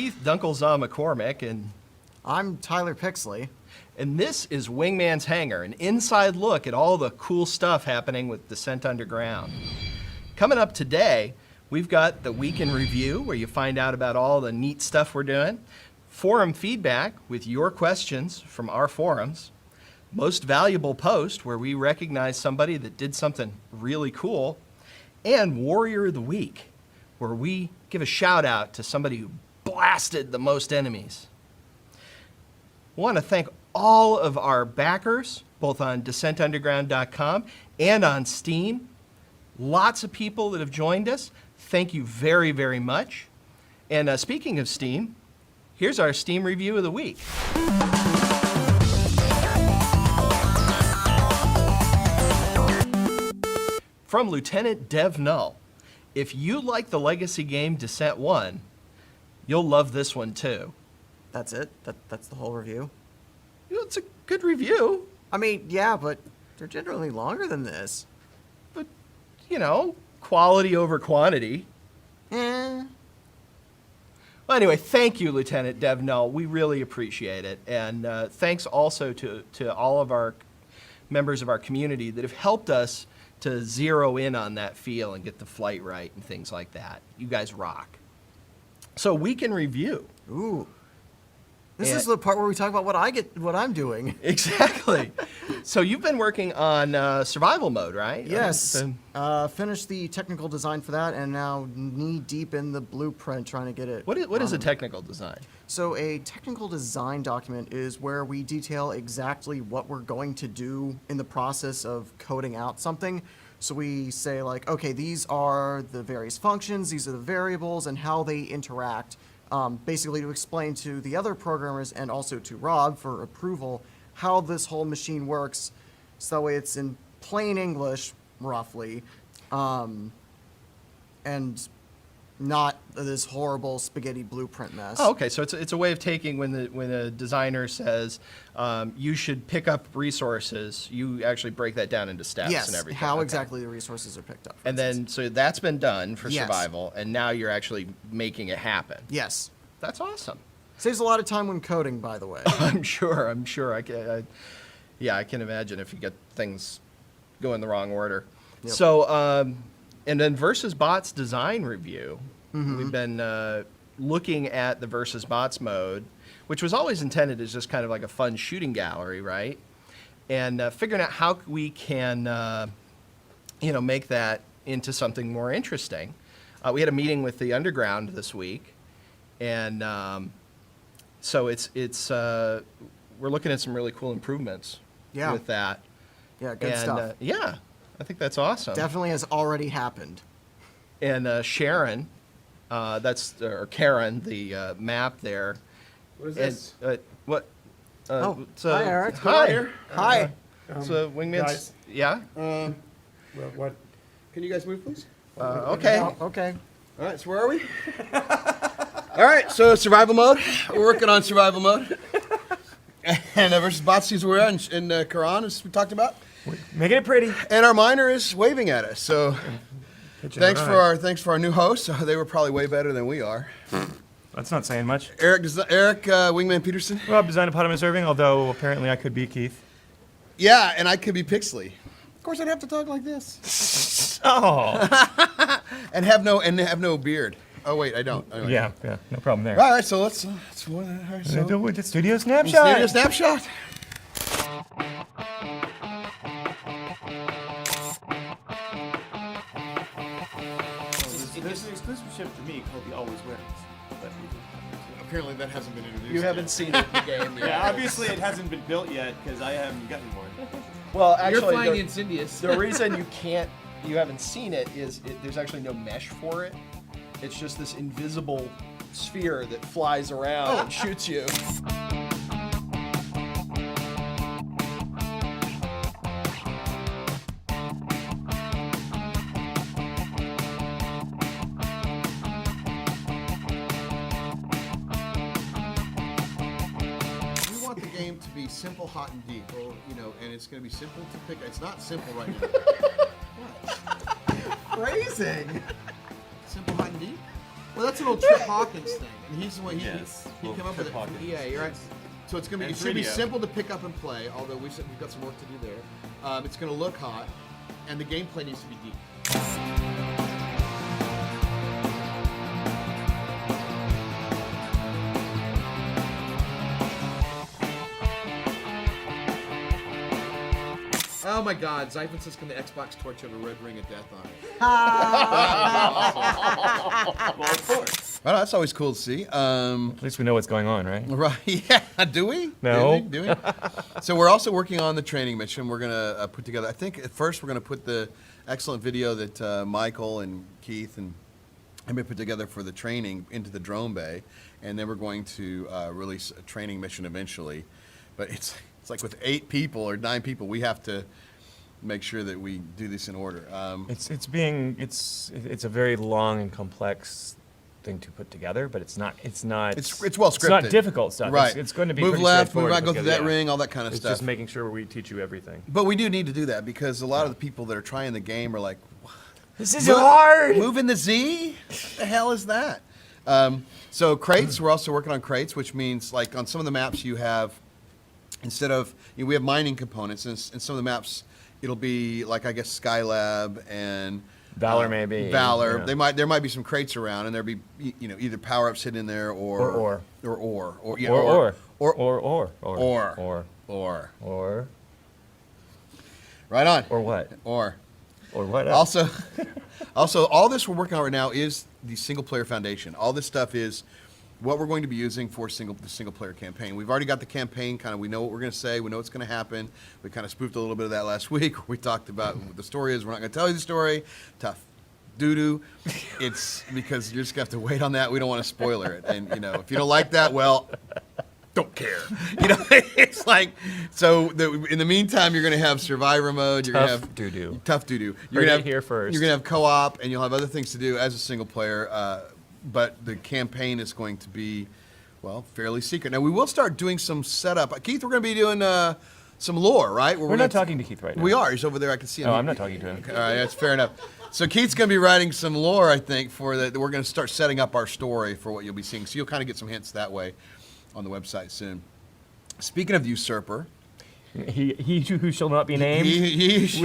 Keith Dunkelza McCormic, and I'm Tyler Pixley. And this is Wingman's Hangar, an inside look at all the cool stuff happening with Descent Underground. Coming up today, we've got the Week in Review, where you find out about all the neat stuff we're doing, forum feedback with your questions from our forums, Most Valuable Post, where we recognize somebody that did something really cool, and Warrior of the Week, where we give a shout out to somebody who blasted the most enemies. I want to thank all of our backers, both on DescentUnderground.com and on Steam. Lots of people that have joined us. Thank you very, very much. And speaking of Steam, here's our Steam review of the week. From Lieutenant Dev Null. If you like the legacy game Descent 1, you'll love this one too. That's it? That's the whole review? It's a good review. I mean, yeah, but they're generally longer than this. But, you know, quality over quantity. Eh. Well, anyway, thank you, Lieutenant Dev Null. We really appreciate it. And thanks also to all of our members of our community that have helped us to zero in on that feel and get the flight right and things like that. You guys rock. So, Week in Review. Ooh. This is the part where we talk about what I'm doing. Exactly. So you've been working on survival mode, right? Yes. Finished the technical design for that, and now knee deep in the blueprint trying to get it. What is a technical design? So a technical design document is where we detail exactly what we're going to do in the process of coding out something. So we say like, okay, these are the various functions, these are the variables, and how they interact. Basically to explain to the other programmers and also to Rob for approval how this whole machine works, so that way it's in plain English, roughly, and not this horrible spaghetti blueprint mess. Oh, okay. So it's a way of taking when a designer says you should pick up resources, you actually break that down into steps yes, and everything. How okay. exactly the resources are picked up. And then, so that's been done for yes. survival, and now you're actually making it happen. Yes. That's awesome. Saves a lot of time when coding, by the way. I'm sure. I can imagine if you get things go in the wrong order. Yep. So, and then Versus Bots design review. Mm-hmm. We've been looking at the Versus Bots mode, which was always intended as just kind of like a fun shooting gallery, right? And figuring out how we can, make that into something more interesting. We had a meeting with the Underground this week, and so we're looking at some really cool improvements with that. Yeah, good stuff. Yeah, I think that's awesome. Definitely has already happened. And Sharon, or Karen, the map there. What is this? What? Hi, Eric. Hi. Hi. So Wingman's. Guys. Yeah. What? Can you guys move, please? Okay. Oh, okay. All right. So where are we? All right. So survival mode. We're working on survival mode. And Versus Bots is where we're at, and Karan, as we talked about. Making it pretty. And our miner is waving at us. So thanks for our new hosts. They were probably way better than we are. That's not saying much. Eric, Wingman Peterson. Rob, Designopotamus, Irving, although apparently I could be Keith. Yeah, and I could be Pixley. Of course, I'd have to talk like this. Oh. and have no beard. Oh wait, I don't. Anyway. Yeah, no problem there. All right, so let's Do the studio snapshot. Studio snapshot. There's an exclusive ship to me called the Always Wears. Apparently that hasn't been introduced. You haven't seen it in the game yet. Yeah, obviously it hasn't been built yet because I haven't gotten one. Well, actually, You're flying Insidious. The reason you haven't seen it is there's actually no mesh for it. It's just this invisible sphere that flies around and shoots you. We want the game to be simple, hot, and deep. Well, and it's going to be simple to pick. It's not simple right now. Phrasing. Simple, hot, and deep. Well, that's an old Trip Hawkins thing. And he's the one, Yes. he came Well, up with Trip it from Hawkins. EA, you're right. So it's gonna be, And it should be 3DO. simple to pick up and play, although we've got some work to do there. It's gonna look hot, and the gameplay needs to be deep. Oh my God, Zyphon says, can the Xbox torch have a red ring of death on it? Well, of course. Well, that's always cool to see. At least we know what's going on, right? Right, yeah, do we? No. Do we? So we're also working on the training mission. We're gonna put together, I think at first we're gonna put the excellent video that Michael and Keith and we put together for the training into the drone bay, and then we're going to release a training mission eventually. But it's like with 8 people or 9 people, we have to make sure that we do this in order. It's a very long and complex thing to put together, but it's well scripted. It's not difficult stuff. Right. It's going to be move pretty left, move straightforward right, to go put through that together, yeah. ring, all that kind of It's stuff. just making sure we teach you everything. But we do need to do that because a lot of the people that are trying the game are like, This is hard. moving the Z? What the hell is that? So crates, we're also working on crates, which means like on some of the maps you have, instead of, we have mining components, and in some of the maps it'll be like, I guess, Skylab and Valor maybe. Valor. Yeah. There might be some crates around, and there'll be either power ups hidden in there or right on Or what? or. Or what else? Also, all this we're working on right now is the single player foundation. All this stuff is what we're going to be using for the single player campaign. We've already got the campaign, we know what we're going to say, we know what's going to happen. We kind of spoofed a little bit of that last week. We talked about what the story is. We're not going to tell you the story. Tough doo-doo. It's because you're just going to have to wait on that. We don't want to spoiler it. And, if you don't like that, well, don't care. It's like, so in the meantime, you're going to have survivor mode. You're going to have doo-doo. Tough doo-doo. You're going to here first. You're going to have co-op, and you'll have other things to do as a single player. But the campaign is going to be, fairly secret. Now, we will start doing some setup. Keith, we're going to be doing some lore, right? We're not talking to Keith right now. We are. He's over there. I can see him. No, I'm not talking to him. All right, that's fair enough. So Keith's going to be writing some lore, I think, for that. We're going to start setting up our story for what you'll be seeing. So you'll kind of get some hints that way on the website soon. Speaking of usurper. He who shall not be named. Here's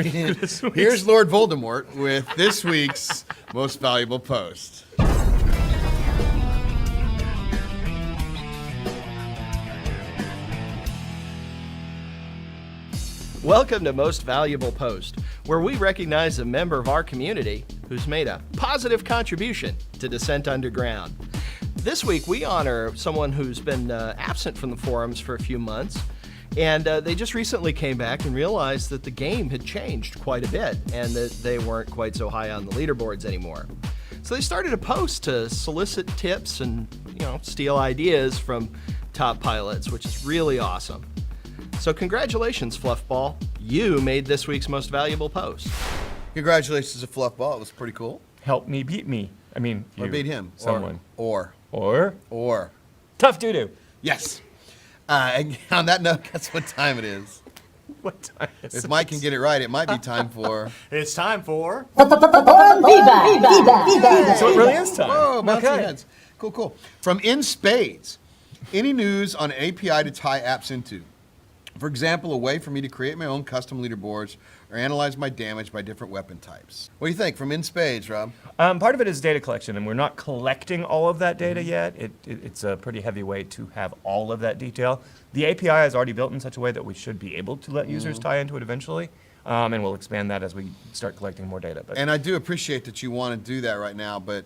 Lord Voldemort with this week's most valuable post. Welcome to Most Valuable Post, where we recognize a member of our community who's made a positive contribution to Descent Underground. This week, we honor someone who's been absent from the forums for a few months, and they just recently came back and realized that the game had changed quite a bit and that they weren't quite so high on the leaderboards anymore. So they started a post to solicit tips and, steal ideas from top pilots, which is really awesome. So congratulations, Flufball. You made this week's most valuable post. Congratulations to Flufball. It was pretty cool. Help me beat me. I mean, Or you. beat him. Someone. Or. Tough doo-doo. Yes. And on that note, guess what time it is? What time is If it? Mike can get it right, it might be time for... It's time for. So it really is time. Whoa, bouncy Okay. heads. Cool. From In Spades, any news on an API to tie apps into? For example, a way for me to create my own custom leaderboards or analyze my damage by different weapon types. What do you think from In Spades, Rob? Part of it is data collection, and we're not collecting all of that data yet. It's a pretty heavy weight to have all of that detail. The API is already built in such a way that we should be able to let users tie into it eventually, and we'll expand that as we start collecting more data. But And I do appreciate that you want to do that right now, but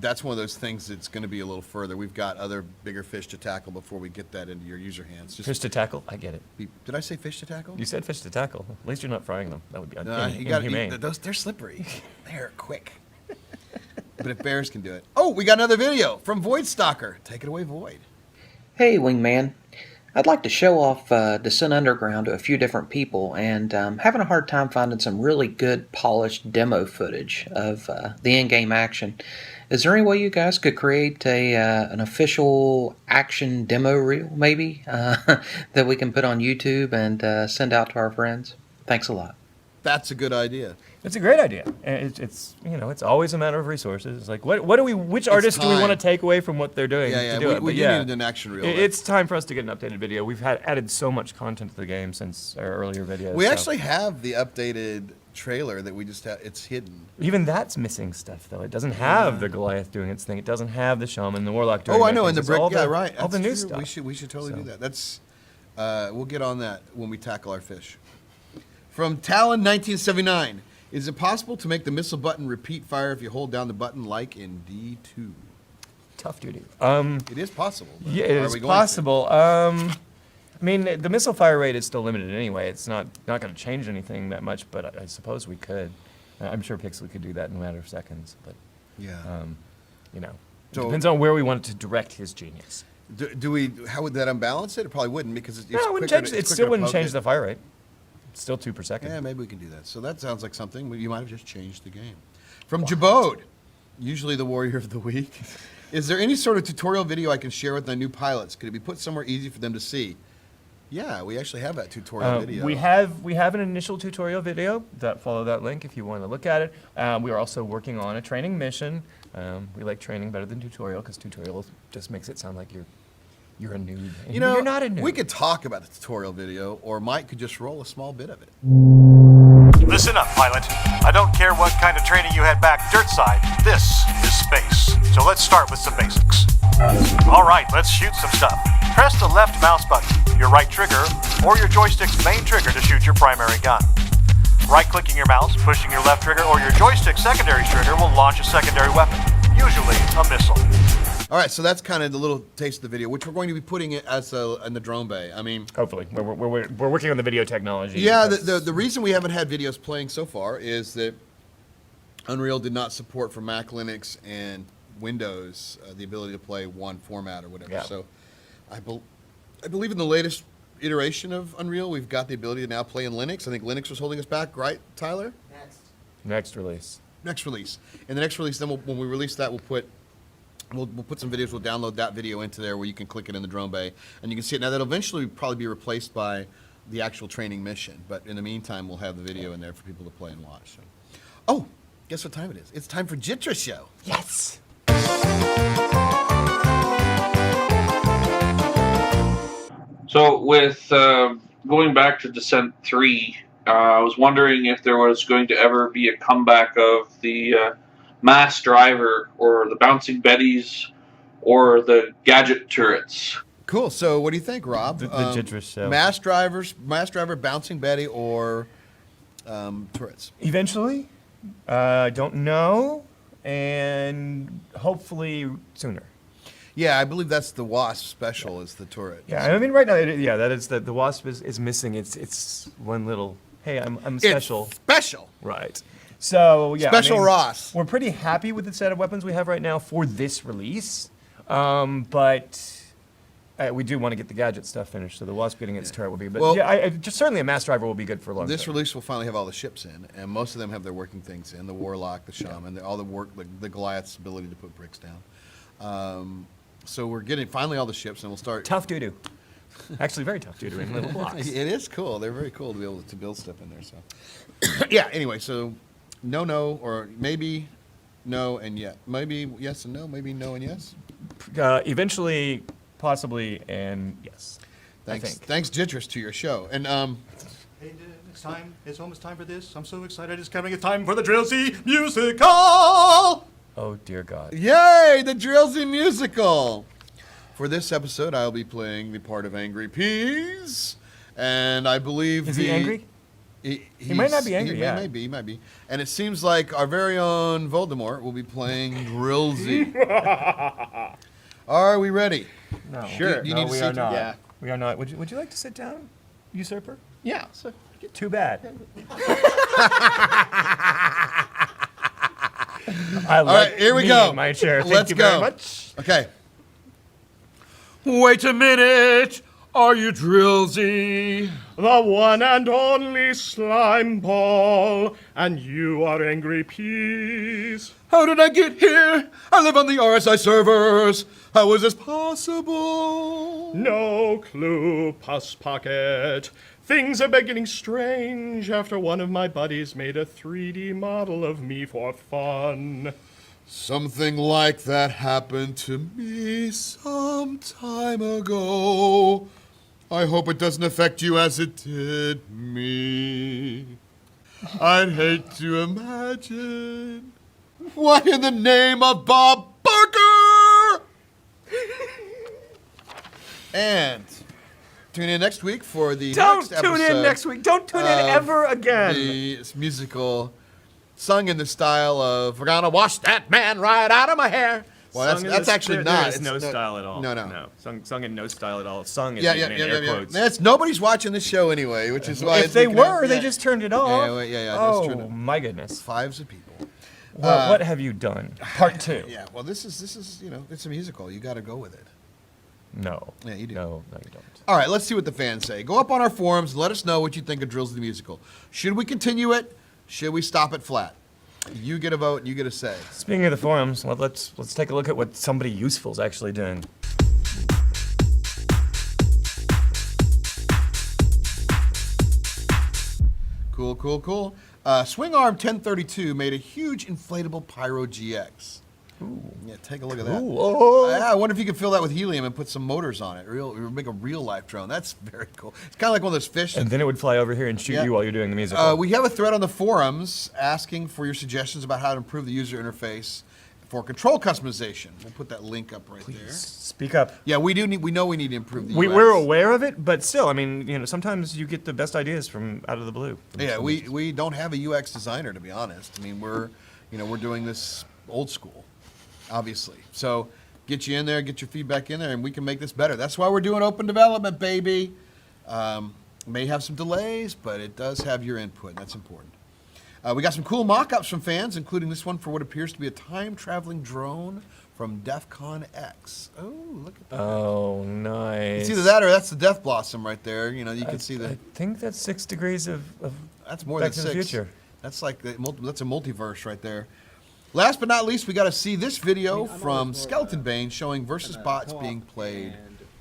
that's one of those things that's going to be a little further. We've got other bigger fish to tackle before we get that into your user hands. fish to tackle, I get it. Did I say fish to tackle? You said fish to tackle. At least you're not frying them. That would be No, inhumane. they're slippery. They're quick. But if bears can do it. Oh, we got another video from Void Stalker. Take it away, Void. Hey, Wingman. I'd like to show off Descent Underground to a few different people, and I'm having a hard time finding some really good polished demo footage of the in-game action. Is there any way you guys could create an official action demo reel, maybe, that we can put on YouTube and send out to our friends? Thanks a lot. That's a good idea. It's a great idea. And it's it's always a matter of resources. It's like which artists do we want to time. take away from what they're doing Yeah, to do it? we But do need an action reel. It's time for us to get an updated video. We've added so much content to the game since our earlier videos. We so- actually have the updated trailer that we just have. It's hidden. Even that's missing stuff, though. It doesn't have the Goliath doing its thing. It doesn't have the Shaman, the Warlock doing Oh, I their know, things. and the It's brick. all Yeah, right. All the That's new true. stuff. We should totally So. do that. That's we'll get on that when we tackle our fish. From Talon 1979, is it possible to make the missile button repeat fire if you hold down the button like in D2? Tough duty. It is possible. but Yeah, it are is we going to? possible. I mean, the missile fire rate is still limited anyway. It's not going to change anything that much, but I suppose we could. I'm sure Pixel could do that in a matter of seconds, but Yeah. it So- depends on where we want it to direct his genius. Do we? How would that unbalance it? It probably wouldn't because it's No, it wouldn't quicker change. to- It it's still quicker to wouldn't poke change it. the fire rate. It's still 2 per second. Yeah, maybe we can do that. So that sounds like something. You might have just changed the game. From Jabode, usually the warrior of the week. Is there any sort of tutorial video I can share with my new pilots? Could it be put somewhere easy for them to see? Yeah, we actually have that tutorial video. We have an initial tutorial video that follow that link if you want to look at it. We are also working on a training mission. We like training better than tutorial because tutorial just makes it sound like you're a noob. And You know, you're not a noob. we could talk about the tutorial video, or Mike could just roll a small bit of it. Listen up, pilot. I don't care what kind of training you had back dirt side. This is space. So let's start with some basics. All right, let's shoot some stuff. Press the left mouse button, your right trigger, or your joystick's main trigger to shoot your primary gun. Right-clicking your mouse, pushing your left trigger, or your joystick's secondary trigger will launch a secondary weapon, usually a missile. All right, so that's kind of the little taste of the video, which we're going to be putting it as in the drone bay. I mean, Hopefully. We're working on the video technology. yeah, That's- the reason we haven't had videos playing so far is that Unreal did not support for Mac, Linux, and Windows the ability to play one format or whatever. Yeah. So I believe in the latest iteration of Unreal, we've got the ability to now play in Linux. I think Linux was holding us back, right, Tyler? Next release. Next release. And the next release, then when we release that, we'll put some videos. We'll download that video into there where you can click it in the drone bay and you can see it. Now that'll eventually probably be replaced by the actual training mission, but in the meantime, we'll have the video in there for people to play and watch. So. Oh, guess what time it is? It's time for Jitra Show. Yes! So with going back to Descent 3, I was wondering if there was going to ever be a comeback of the mass driver or the bouncing betties or the gadget turrets. Cool. So what do you think, Rob? The Jitra Show. Mass driver, bouncing Betty, or turrets? Eventually. I don't know. And hopefully sooner. Yeah, I believe that's the Wasp special is the turret. Yeah, I mean, right now, that is the Wasp is missing. It's one little, hey, I'm special. It's special. Right. So, yeah. Special Ross. We're pretty happy with the set of weapons we have right now for this release. But we do want to get the gadget stuff finished, so the Wasp getting its turret will be. But Well- yeah, just certainly a mass driver will be good for a long This time. release will finally have all the ships in, and most of them have their working things in. The Warlock, the Shaman, all the work, the Goliath's ability to put bricks down. So we're getting finally all the ships, and we'll start. Tough doo-doo. Actually, very tough doo-doo in little blocks. It is cool. They're very cool to be able to build stuff in there. So, yeah. Anyway, so no, or maybe no and yes. Maybe yes and no. Maybe no and yes. Eventually, possibly, and yes. I think. Thanks, Jitris, to your show. And Hey, it's time. It's almost time for this. I'm so excited. It's coming. It's time for the Drillsy Musical. Oh, dear God. yay, the Drillsy musical. For this episode, I'll be playing the part of Angry Peas, and I believe Is he angry? He might not be angry, He yeah. He might be. And it seems like our very own Voldemort will be playing Drillsy. Are we ready? No. Sure. You No, need to we sit are not. Yeah. We are not. Would you like to sit down, usurper? Yeah. So Too bad. All right, here we go. My chair. Thank Let's you go. very much. Okay. Wait a minute. Are you Drillsy? The one and only slime ball, and you are Angry Peas. How did I get here? I live on the RSI servers. How is this possible? No clue, Puss Pocket. Things are getting strange after one of my buddies made a 3D model of me for fun. Something like that happened to me some time ago. I hope it doesn't affect you as it did me. I'd hate to imagine. What in the name of Bob Barker? And tune in next week for the Don't next tune episode in next week. Don't tune in ever again. The musical sung in the style of "We're gonna wash that man right out of my hair." Well, that's actually not. There's It's no style at all. No. Sung in no style at all. Sung is Yeah. even in air quotes. That's nobody's watching this show anyway, which is why If they were, they just turned it off. Yeah. Oh, That's true. my goodness. Fives of people. Well, what have you done? Part 2. Yeah. Well, this is it's a musical. You got to go with it. No. Yeah, you do. No, you don't. All right, let's see what the fans say. Go up on our forums and let us know what you think of Drills the Musical. Should we continue it? Should we stop it flat? You get a vote and you get a say. Speaking of the forums, let's take a look at what somebody useful is actually doing. Cool. Swing Arm 1032 made a huge inflatable Pyro GX. Ooh. Yeah, take a look at that. Ooh, oh. I wonder if you could fill that with helium and put some motors on it. Make a real life drone. That's very cool. It's kind of like one of those fish. And then it would fly over here and shoot Yeah. you while you're doing the musical. We have a thread on the forums asking for your suggestions about how to improve the user interface for control customization. We'll put that link up right there. Speak up. Yeah, we do. We know we need to improve the UX. We're aware of it, but still, I mean, sometimes you get the best ideas from out of the blue. Yeah, we don't have a UX designer, to be honest. I mean, we're doing this old school, obviously. So get you in there, get your feedback in there, and we can make this better. That's why we're doing open development, baby. May have some delays, but it does have your input, and that's important. We got some cool mock-ups from fans, including this one for what appears to be a time-traveling drone from DEF CON X. Oh, look at that. Oh, nice. It's either that or that's the Death Blossom right there. You can see the... I think that's 6 degrees of That's more Back than to the 6. Future. That's like that's a multiverse right there. Last but not least, we got to see this video from Skeletonbane showing versus bots being played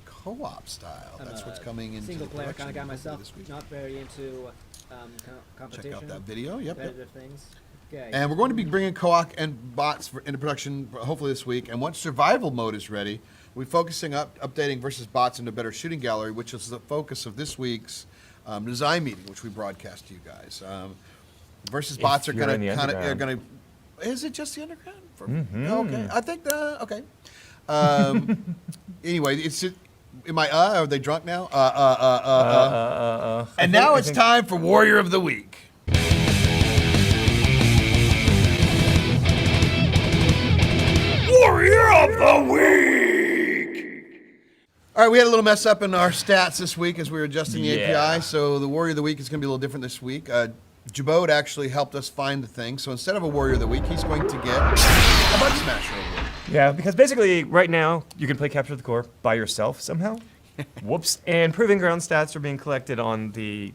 co-op style. That's what's coming into single the player production kind of guy myself, this week. not very into competition. Check out that video. Yep. Competitive things. Okay. And we're going to be bringing co-op and bots into production hopefully this week. And once survival mode is ready, we'll be focusing updating versus bots into a better shooting gallery, which is the focus of this week's design meeting, which we broadcast to you guys. Versus bots are going to Is it just the underground? Okay, I think okay. Anyway, am I are they drunk now? And now it's time for Warrior of the Week. Warrior of the Week! All right, we had a little mess up in our stats this week as we were adjusting the API, so the Warrior of the Week is going to be a little different this week. Jabode actually helped us find the thing, so instead of a Warrior of the Week, he's going to get a Bug Smasher Award. Yeah, because basically right now you can play Capture the Core by yourself somehow. Whoops. And Proving Ground stats are being collected on the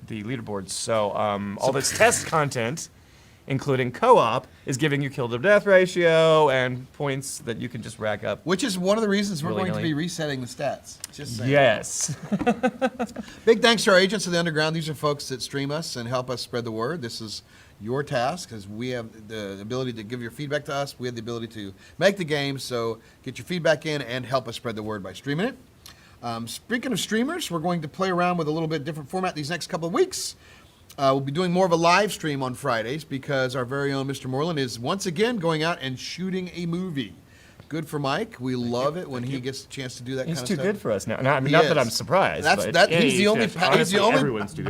leaderboards. So all this test content, including co-op, is giving you kill to death ratio and points that you can just rack up. Which is one of the reasons we're going to Willy-nilly. be resetting the stats. Just saying. Yes. Big thanks to our agents of the underground. These are folks that stream us and help us spread the word. This is your task, because we have the ability to give your feedback to us. We have the ability to make the game, so get your feedback in and help us spread the word by streaming it. Speaking of streamers, we're going to play around with a little bit different format these next couple of weeks. We'll be doing more of a live stream on Fridays because our very own Mr. Morlan is once again going out and shooting a movie. Good for Mike. We love it when he gets a chance to do that kind of stuff. He's too good for us now. I mean, not that I'm surprised. He's the only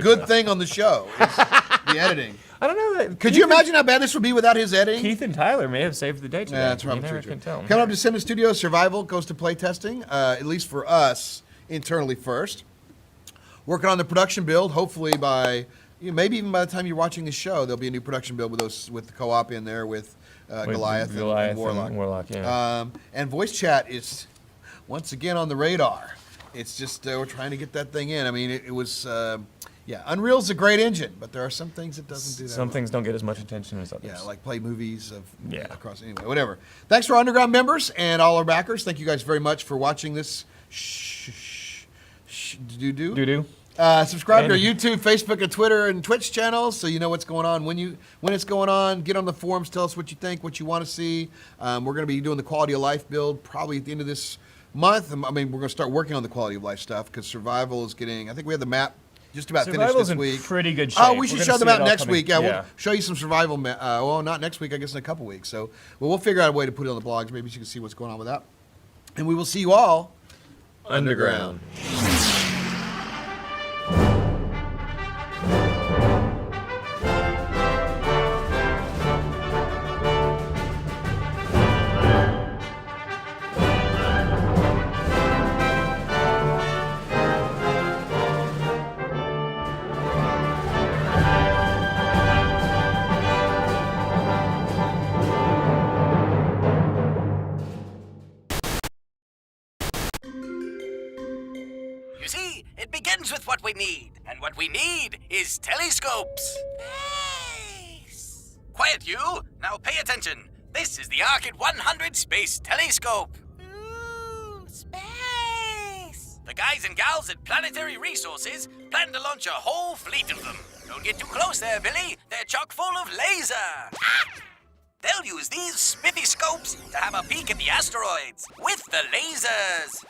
good thing on the show. Is the editing. I don't know. Could you imagine how bad this would be without his editing? Keith and Tyler may have saved the day today. Yeah, that's probably you never true. can tell. Coming up to Descendent Studios, Survival goes to play testing, at least for us, internally first. Working on the production build, hopefully by, maybe even by the time you're watching the show, there'll be a new production build with the co-op in there with Goliath and Warlock. Yeah. And voice chat is once again on the radar. It's just we're trying to get that thing in. I mean, it was Unreal's a great engine, but there are some things it doesn't do that Some well. things don't get as much attention as others. Yeah, like play movies across. Anyway, whatever. Thanks to our underground members and all our backers. Thank you guys very much for watching this. Subscribe to our YouTube, Facebook, and Twitter and Twitch channels so you know what's going on when it's going on. Get on the forums, tell us what you think, what you want to see. We're going to be doing the quality of life build probably at the end of this month. I mean, we're going to start working on the quality of life stuff because survival is getting. I think we have the map just about finished Survival's this week. in pretty good shape. Oh, we should We're show gonna them see out it all next coming- week. Yeah, we'll show you some survival. Well, not next week. I guess in a couple weeks. So, we'll figure out a way to put it on the blogs. Maybe you can see what's going on with that. And we will see you all underground. You see, it begins with what we need, and what we need is telescopes. Space! Quiet, you! Now pay attention. This is the Arcade 100 Space Telescope. Ooh, space! The guys and gals at Planetary Resources plan to launch a whole fleet of them. Don't get too close there, Billy. They're chock full of laser. Ah! They'll use these spiffy scopes to have a peek at the asteroids with the lasers.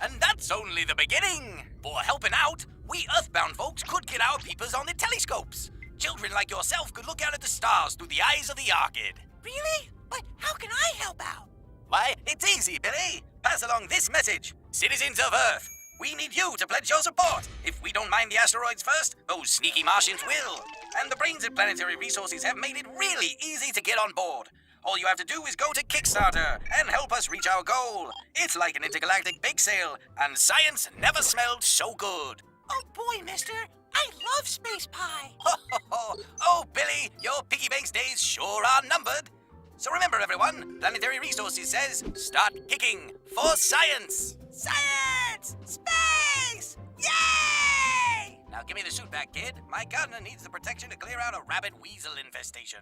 And that's only the beginning. For helping out, we Earthbound folks could get our peepers on the telescopes. Children like yourself could look out at the stars through the eyes of the Arcade. Really? But how can I help out? Why, it's easy, Billy. Pass along this message. Citizens of Earth, we need you to pledge your support. If we don't mine the asteroids first, those sneaky Martians will. And the brains at Planetary Resources have made it really easy to get on board. All you have to do is go to Kickstarter and help us reach our goal. It's like an intergalactic bake sale, and science never smelled so good. Oh boy, mister, I love space pie. Oh, Billy, your piggy banks days sure are numbered. So remember, everyone, Planetary Resources says, start kicking for science. Science! Space! Yay! Now give me the suit back, kid. My gardener needs the protection to clear out a rabid weasel infestation.